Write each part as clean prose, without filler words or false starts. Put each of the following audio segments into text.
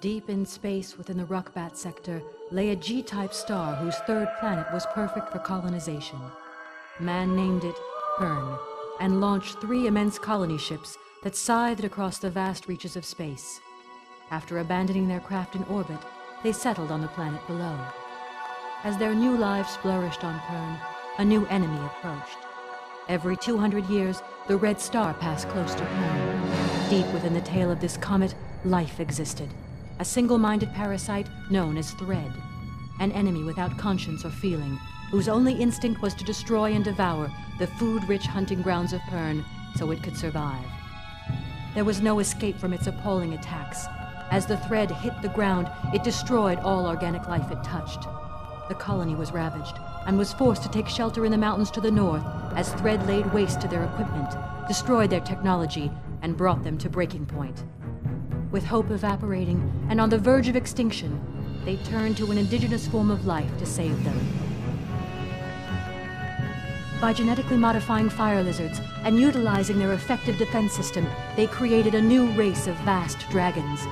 Deep in space within the Ruckbat sector lay a G-type star whose third planet was perfect for colonization. Man named it Pern and launched 3 immense colony ships that scythed across the vast reaches of space. After abandoning their craft in orbit, they settled on the planet below. As their new lives flourished on Pern, a new enemy approached. Every 200 years, the red star passed close to Pern. Deep within the tail of this comet, life existed. A single-minded parasite known as Thread. An enemy without conscience or feeling, whose only instinct was to destroy and devour the food-rich hunting grounds of Pern so it could survive. There was no escape from its appalling attacks. As the Thread hit the ground, it destroyed all organic life it touched. The colony was ravaged and was forced to take shelter in the mountains to the north as Thread laid waste to their equipment, destroyed their technology, and brought them to breaking point. With hope evaporating and on the verge of extinction, they turned to an indigenous form of life to save them. By genetically modifying fire lizards and utilizing their effective defense system, they created a new race of vast dragons.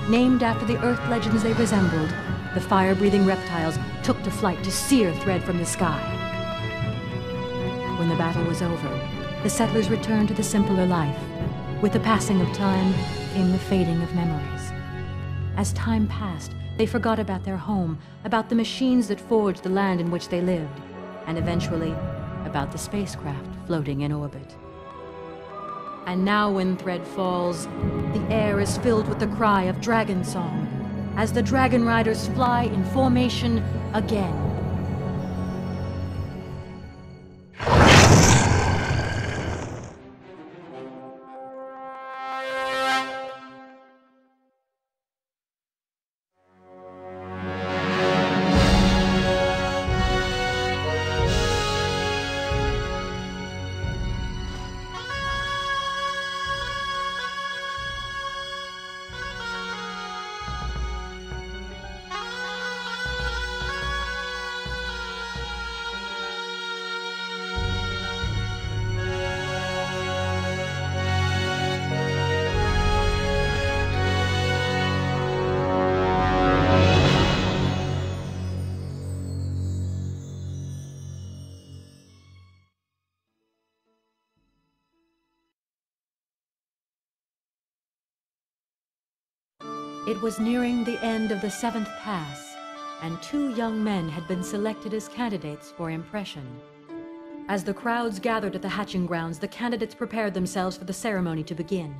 Named after the Earth legends they resembled, the fire-breathing reptiles took to flight to sear Thread from the sky. When the battle was over, the settlers returned to the simpler life. With the passing of time came the fading of memories. As time passed, they forgot about their home, about the machines that forged the land in which they lived, and eventually about the spacecraft floating in orbit. And now when Thread falls, the air is filled with the cry of dragon song, as the DragonRiders fly in formation again. It was nearing the end of the 7th pass, and 2 young men had been selected as candidates for impression. As the crowds gathered at the hatching grounds, the candidates prepared themselves for the ceremony to begin.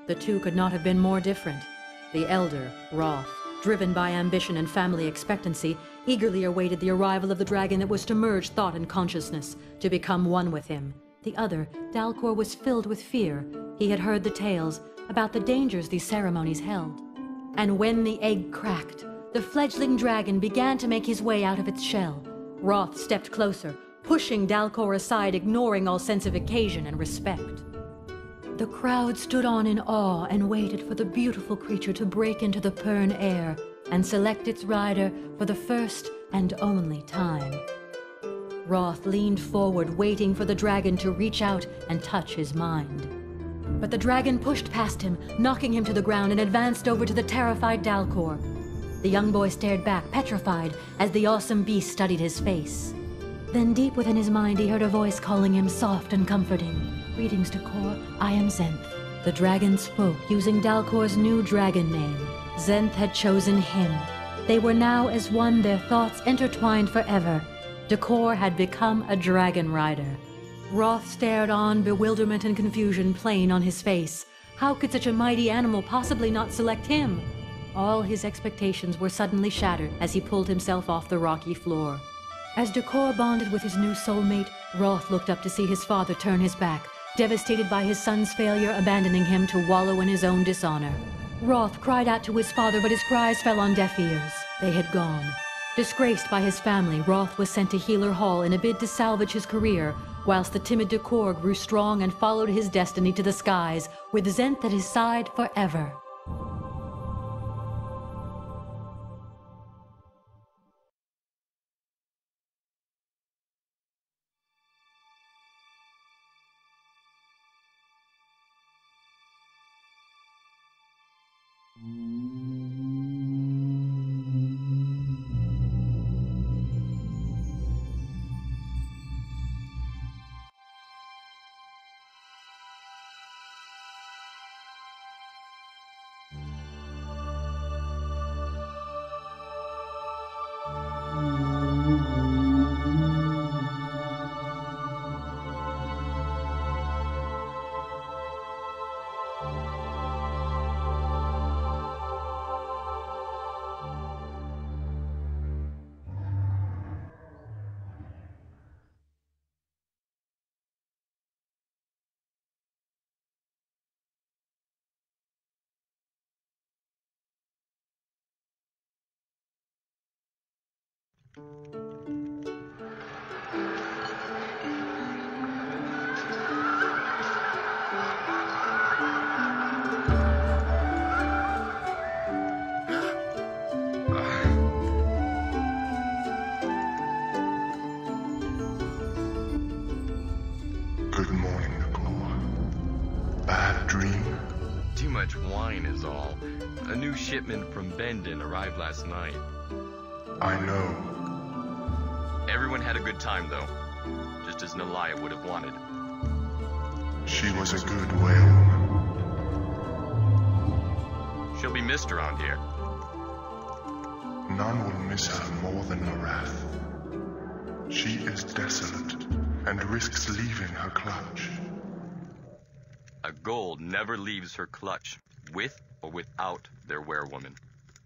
The 2 could not have been more different. The elder, Roth, driven by ambition and family expectancy, eagerly awaited the arrival of the dragon that was to merge thought and consciousness, to become one with him. The other, Dalcor, was filled with fear. He had heard the tales about the dangers these ceremonies held. And when the egg cracked, the fledgling dragon began to make his way out of its shell. Roth stepped closer, pushing Dalcor aside, ignoring all sense of occasion and respect. The crowd stood on in awe and waited for the beautiful creature to break into the Pern air and select its rider for the first and only time. Roth leaned forward, waiting for the dragon to reach out and touch his mind. But the dragon pushed past him, knocking him to the ground, and advanced over to the terrified Dalcor. The young boy stared back, petrified, as the awesome beast studied his face. Then deep within his mind he heard a voice calling him soft and comforting. "Greetings, Dalcor, I am Zenth." The dragon spoke, using Dalcor's new dragon name. Zenth had chosen him. They were now as one, their thoughts intertwined forever. Dalcor had become a dragon rider. Roth stared on, bewilderment and confusion plain on his face. How could such a mighty animal possibly not select him? All his expectations were suddenly shattered as he pulled himself off the rocky floor. As Dalcor bonded with his new soulmate, Roth looked up to see his father turn his back, devastated by his son's failure, abandoning him to wallow in his own dishonor. Roth cried out to his father, but his cries fell on deaf ears. They had gone. Disgraced by his family, Roth was sent to Healer Hall in a bid to salvage his career, whilst the timid Dalcor grew strong and followed his destiny to the skies, with Zenth at his side forever. Good morning, Nicole. Bad dream? Too much wine is all. A new shipment from Bendon arrived last night. I know. Everyone had a good time, though. Just as Nalaya would have wanted. She was a good whalewoman. She'll be missed around here. None will miss her more than Norath. She is desolate and risks leaving her clutch. A gold never leaves her clutch, with or without their werewoman.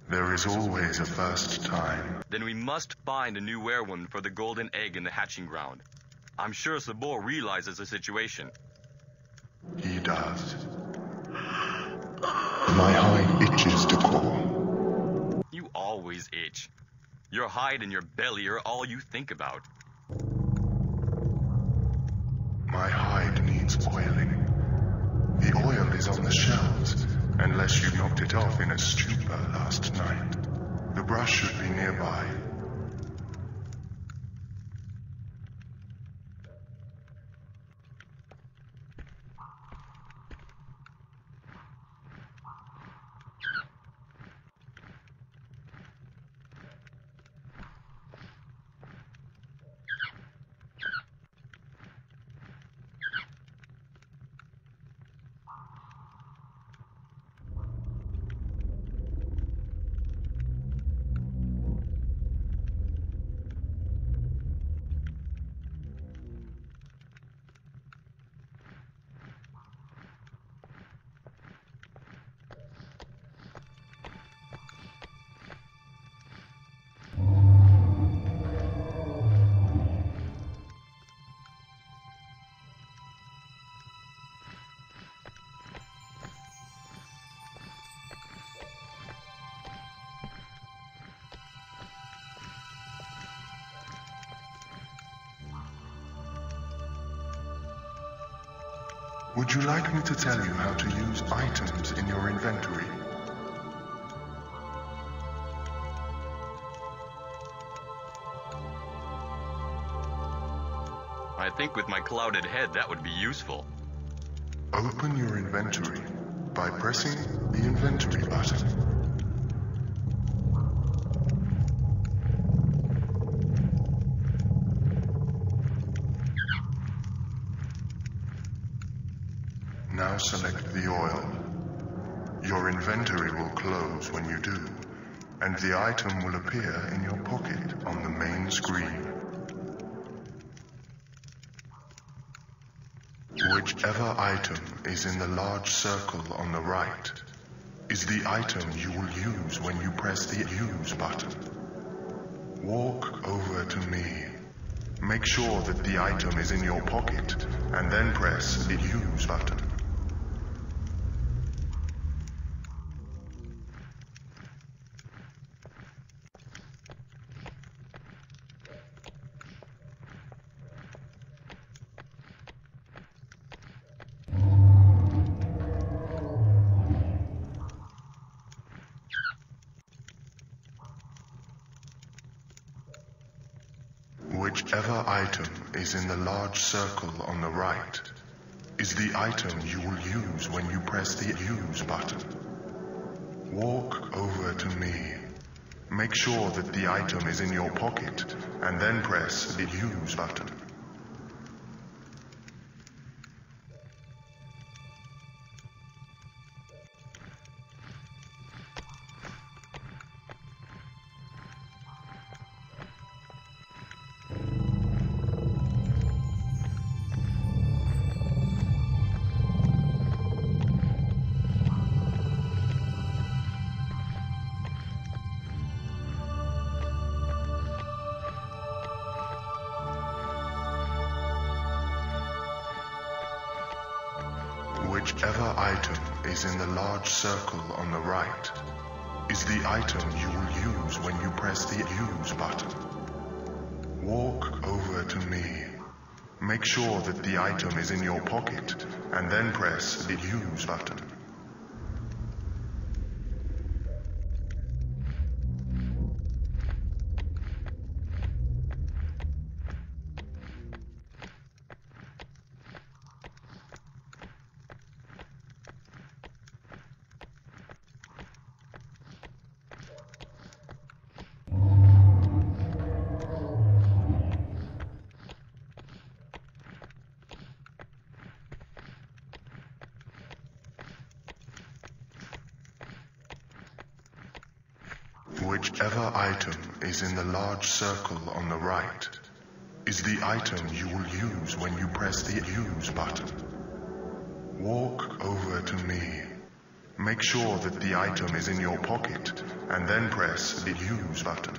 There is always a first time. Then we must find a new werewoman for the golden egg in the hatching ground. I'm sure Sabor realizes the situation. He does. My hide itches to call. You always itch. Your hide and your belly are all you think about. My hide needs oiling. The oil is on the shelves, unless you knocked it off in a stupor last night. The brush should be nearby. Would you like me to tell you how to use items in your inventory? I think with my clouded head that would be useful. Open your inventory by pressing the inventory button. Now select the oil. Your inventory will close when you do, and the item will appear in your pocket on the main screen. Whichever item is in the large circle on the right is the item you will use when you press the use button. Walk over to me. Make sure that the item is in your pocket, and then press the use button. Whichever item is in the large circle on the right is the item you will use when you press the use button. Walk over to me. Make sure that the item is in your pocket, and then press the use button. Whichever item is in the large circle on the right is the item you will use when you press the use button. over to me. Make sure that the item is in your pocket, and then press the use button. Whichever item is in the large circle on the right is the item you will use when you press the use button. Walk over to me. Make sure that the item is in your pocket, and then press the use button.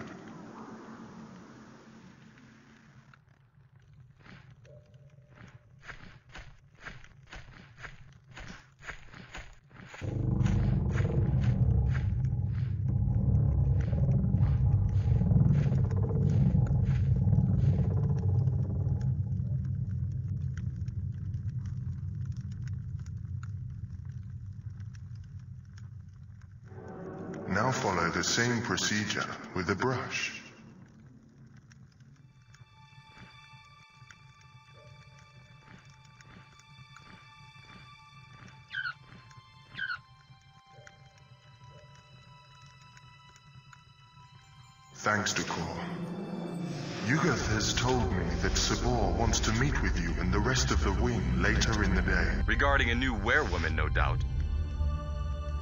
Now follow the same procedure with a brush. Thanks, Decor. Yugath has told me that Sabor wants to meet with you and the rest of the wing later in the day. Regarding a new werewoman, no doubt.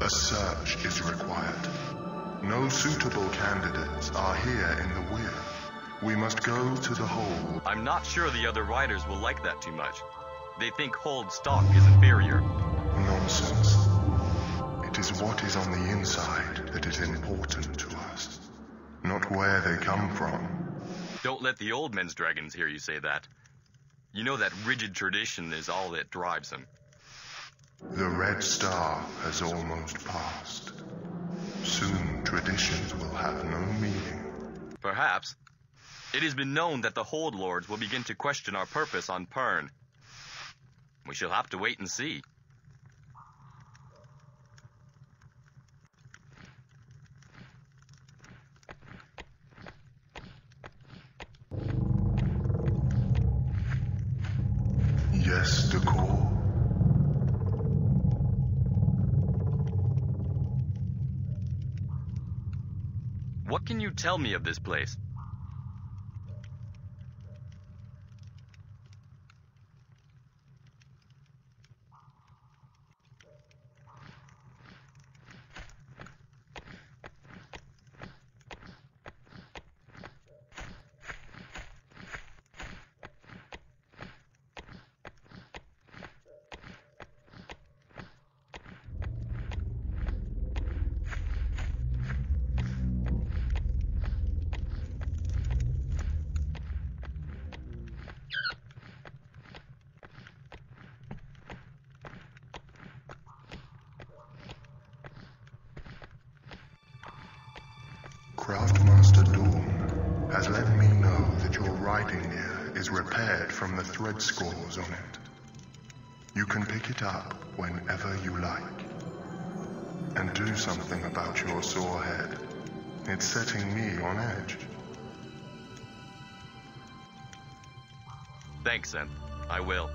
A search is required. No suitable candidates are here in the weir. We must go to the hold. I'm not sure the other riders will like that too much. They think hold stock is inferior. Nonsense. It is what is on the inside that is important to us, not where they come from. Don't let the old men's dragons hear you say that. You know that rigid tradition is all that drives them. The Red Star has almost passed. Soon traditions will have no meaning. Perhaps. It has been known that the Hold Lords will begin to question our purpose on Pern. We shall have to wait and see. Yes, Decor. What can you tell me of this place? Craftmaster Dawn has let me know that your riding gear is repaired from the thread scores on it. You can pick it up whenever you like. And do something about your sore head. It's setting me on edge. Thanks, then. I will.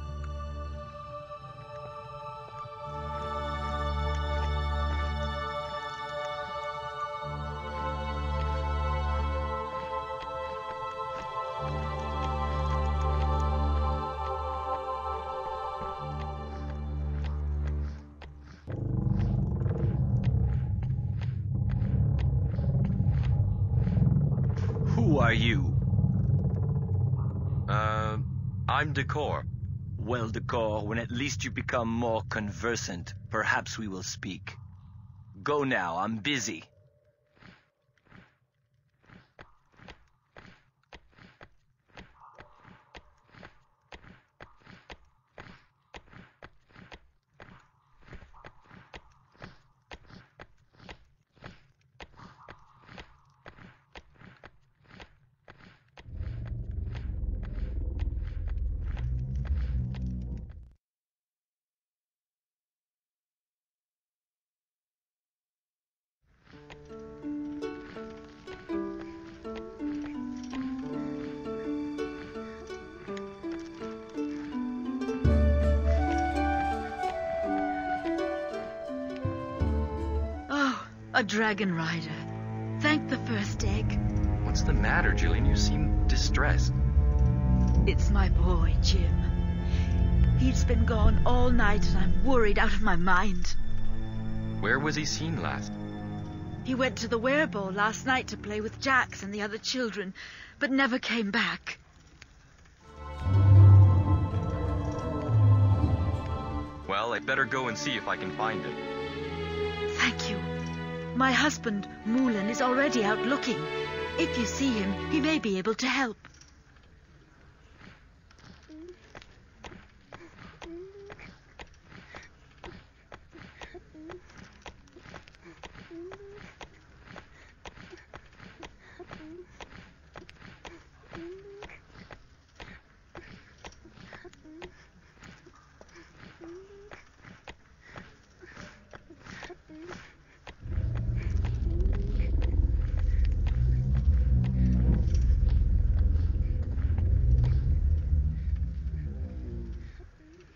Who are you? I'm Decor. Well, Decor, when at least you become more conversant, perhaps we will speak. Go now, I'm busy. A dragon rider. Thank the first egg. What's the matter, Jillian? You seem distressed. It's my boy, Jim. He's been gone all night and I'm worried out of my mind. Where was he seen last? He went to the wereball last night to play with Jax and the other children, but never came back. Well, I'd better go and see if I can find him. Thank you. My husband, Moulin, is already out looking. If you see him, he may be able to help.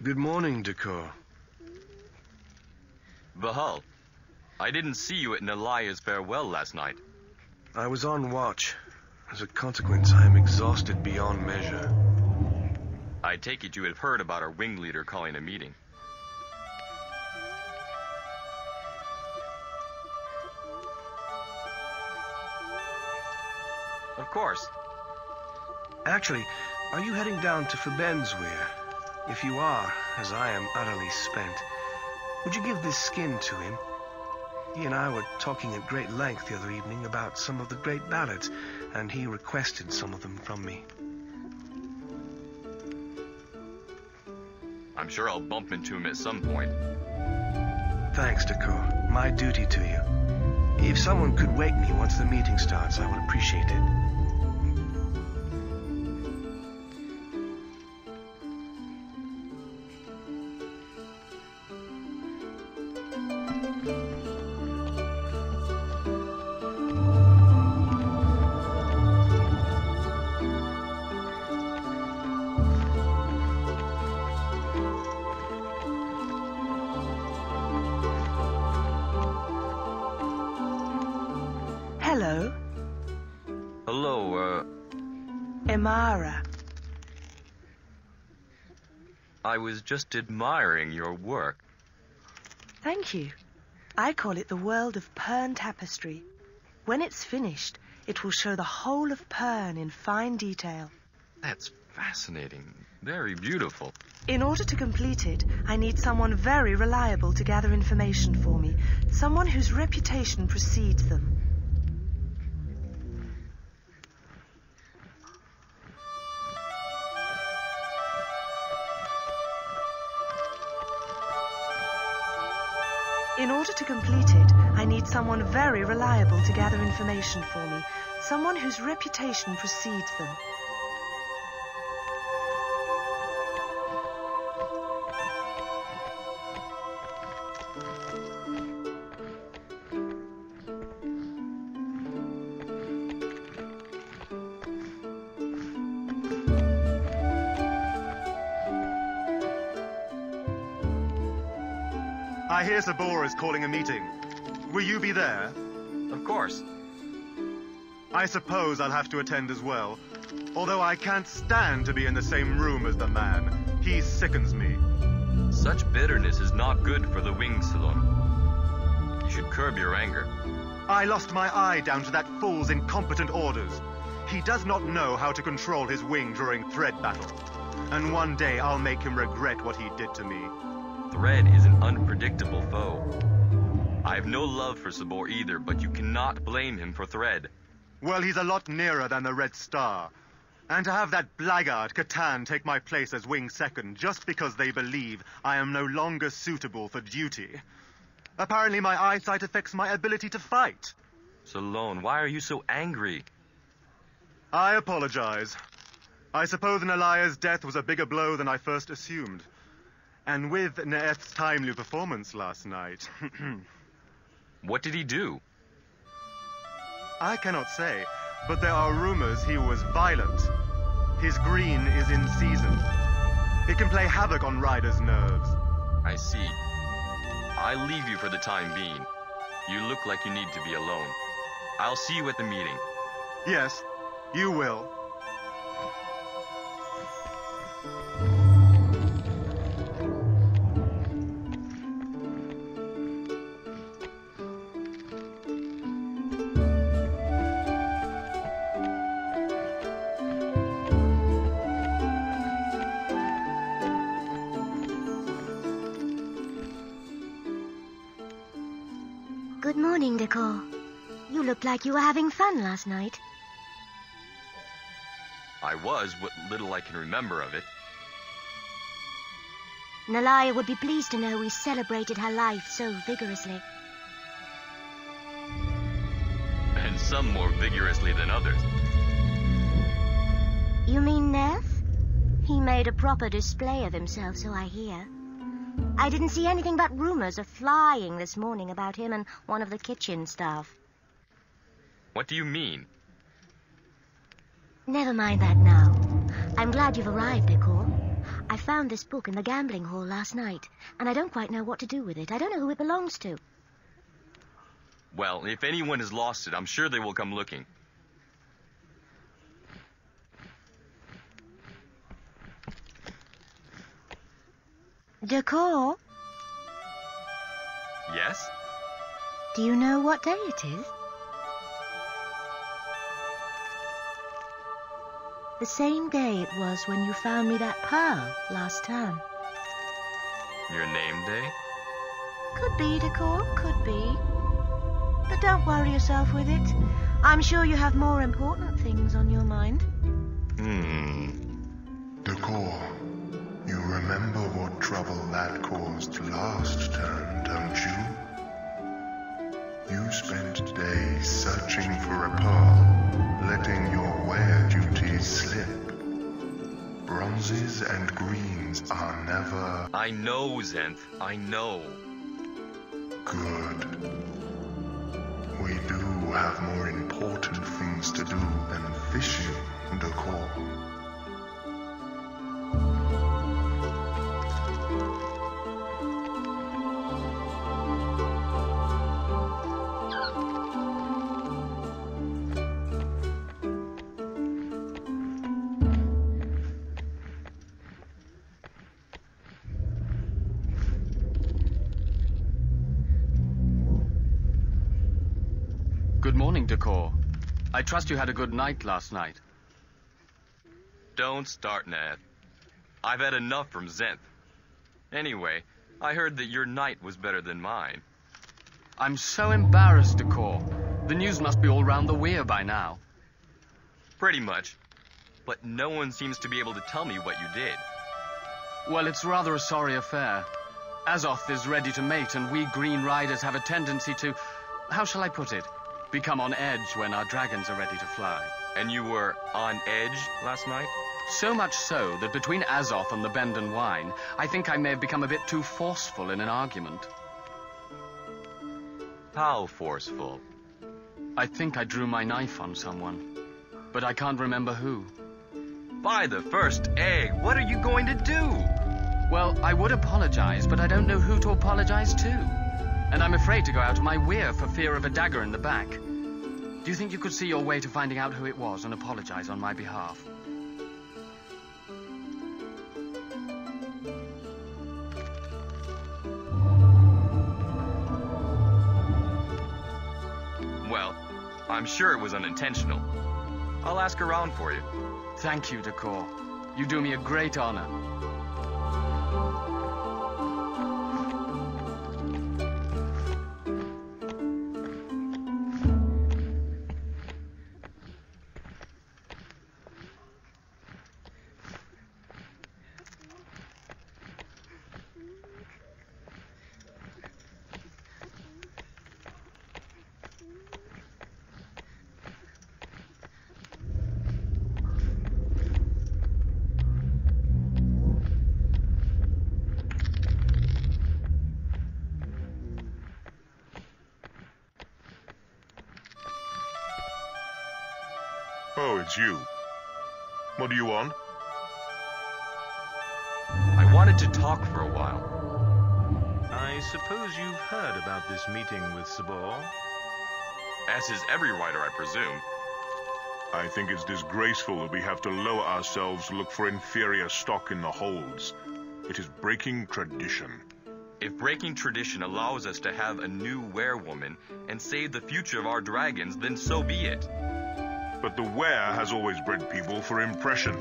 Good morning, Decor. Vahal, I didn't see you at Nalaya's farewell last night. I was on watch. As a consequence, I am exhausted beyond measure. I take it you have heard about our wing leader calling a meeting. Of course. Actually, are you heading down to Fabenzweir? If you are, as I am utterly spent, would you give this skin to him? He and I were talking at great length the other evening about some of the great ballads, and he requested some of them from me. I'm sure I'll bump into him at some point. Thanks, Decor. My duty to you. If someone could wake me once the meeting starts, I would appreciate it. Hello. Hello, Emara. I was just admiring your work. Thank you. I call it the world of Pern tapestry. When it's finished, it will show the whole of Pern in fine detail. That's fascinating. Very beautiful. In order to complete it, I need someone very reliable to gather information for me. Someone whose reputation precedes them. In order to complete it, I need someone very reliable to gather information for me. Someone whose reputation precedes them. I hear Sabor is calling a meeting. Will you be there? Of course. I suppose I'll have to attend as well. Although I can't stand to be in the same room as the man. He sickens me. Such bitterness is not good for the wing salon. You should curb your anger. I lost my eye down to that fool's incompetent orders. He does not know how to control his wing during thread battle. And one day I'll make him regret what he did to me. Thread is an unpredictable foe. I have no love for Sabor either, but you cannot blame him for Thread. Well, he's a lot nearer than the Red Star. And to have that blackguard Catan take my place as wing second just because they believe I am no longer suitable for duty. Apparently my eyesight affects my ability to fight. Salone, why are you so angry? I apologize. I suppose Nalaya's death was a bigger blow than I first assumed. And with Neeth's timely performance last night... What did he do? I cannot say, but there are rumors he was violent. His green is in season. It can play havoc on riders' nerves. I see. I leave you for the time being. You look like you need to be alone. I'll see you at the meeting. Yes, you will. Good morning, Decor. You looked like you were having fun last night. I was, what little I can remember of it. Nalaya would be pleased to know we celebrated her life so vigorously. And some more vigorously than others. You mean Neff? He made a proper display of himself, so I hear. I didn't see anything but rumors of flying this morning about him and one of the kitchen staff. What do you mean? Never mind that now. I'm glad you've arrived, Decor. I found this book in the gambling hall last night, and I don't quite know what to do with it. I don't know who it belongs to. Well, if anyone has lost it, I'm sure they will come looking. Decor? Yes? Do you know what day it is? The same day it was when you found me that pearl last term. Your name day? Could be, Decor, could be. But don't worry yourself with it. I'm sure you have more important things on your mind. Decor, you remember what trouble that caused last term, don't you? You spent days searching for a pearl, letting your wear duties slip. Bronzes and greens are never... I know, Zenth. I know. Good. We do have more important things to do than fishing, Decor. Good morning, Decor. I trust you had a good night last night. Don't start, Nath. I've had enough from Zenth. Anyway, I heard that your night was better than mine. I'm so embarrassed, Decor. The news must be all round the weir by now. Pretty much. But no one seems to be able to tell me what you did. Well, it's rather a sorry affair. Azoth is ready to mate, and we Green Riders have a tendency to... How shall I put it? Become on edge when our dragons are ready to fly. And you were on edge last night? So much so that between Azoth and the Bend and Wine, I think I may have become a bit too forceful in an argument. How forceful? I think I drew my knife on someone, but I can't remember who. By the first egg, what are you going to do? Well, I would apologize, but I don't know who to apologize to. And I'm afraid to go out of my weir for fear of a dagger in the back. Do you think you could see your way to finding out who it was and apologize on my behalf? Well, I'm sure it was unintentional. I'll ask around for you. Thank you, Decor. You do me a great honor. Oh, it's you. What do you want? I wanted to talk for a while. I suppose you've heard about this meeting with Sabor? As is every rider, I presume. I think it's disgraceful that we have to lower ourselves to look for inferior stock in the holds. It is breaking tradition. If breaking tradition allows us to have a new werewoman and save the future of our dragons, then so be it. But the were has always bred people for impression.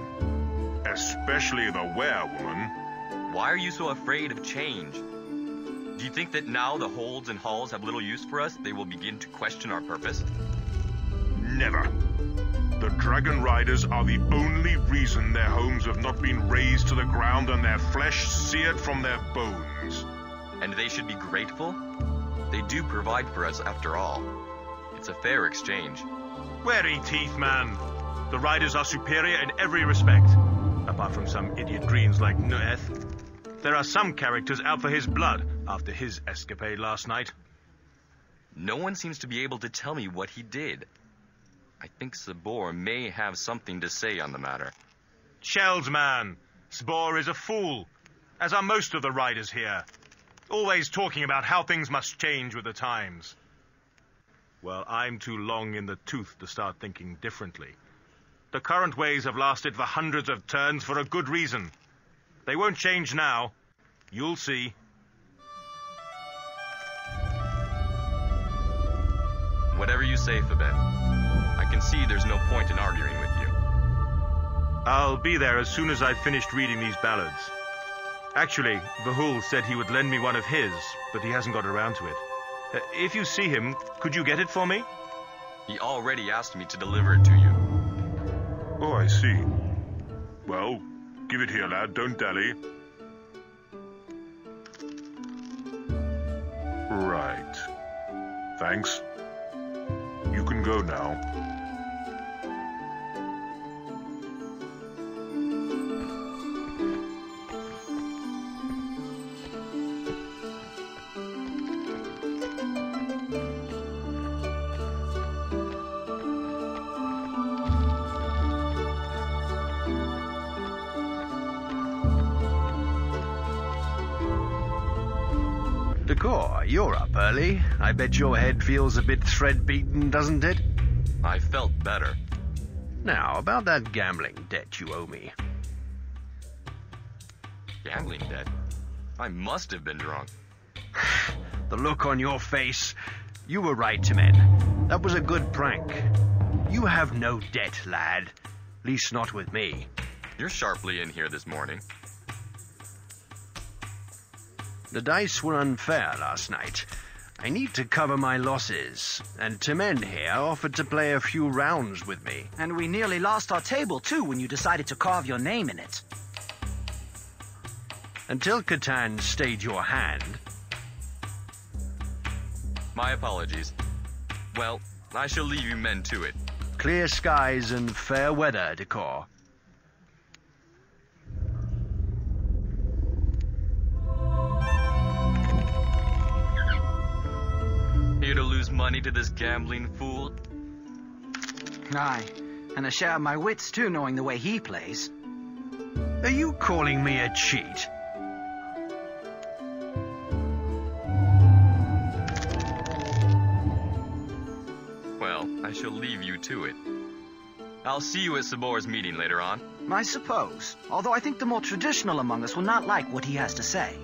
Especially the werewoman. Why are you so afraid of change? Do you think that now the holds and halls have little use for us, they will begin to question our purpose? Never. The DragonRiders are the only reason their homes have not been razed to the ground and their flesh seared from their bones. And they should be grateful? They do provide for us after all. It's a fair exchange. Wary teeth, man. The riders are superior in every respect. Apart from some idiot greens like Nueth. There are some characters out for his blood after his escapade last night. No one seems to be able to tell me what he did. I think Sabor may have something to say on the matter. Shells, man. Sabor is a fool, as are most of the riders here. Always talking about how things must change with the times. Well, I'm too long in the tooth to start thinking differently. The current ways have lasted for hundreds of turns for a good reason. They won't change now. You'll see. Whatever you say, Faben. I can see there's no point in arguing with you. I'll be there as soon as I've finished reading these ballads. Actually, Vahul said he would lend me one of his, but he hasn't got around to it. If you see him, could you get it for me? He already asked me to deliver it to you. Oh, I see. Well, give it here, lad. Don't dally. Right. Thanks. You can go now. Decor, you're up early. I bet your head feels a bit thread-beaten, doesn't it? I felt better. Now, about that gambling debt you owe me. Gambling debt? I must have been drunk. The look on your face. You were right, Timen. That was a good prank. You have no debt, lad. At least not with me. You're sharply in here this morning. The dice were unfair last night. I need to cover my losses, and Timen here offered to play a few rounds with me. And we nearly lost our table, too, when you decided to carve your name in it. Until Catan stayed your hand. My apologies. Well, I shall leave you men to it. Clear skies and fair weather, Decor. Here to lose money to this gambling fool? Aye, and a share of my wits, too, knowing the way he plays. Are you calling me a cheat? Well, I shall leave you to it. I'll see you at Sabor's meeting later on. I suppose, although I think the more traditional among us will not like what he has to say.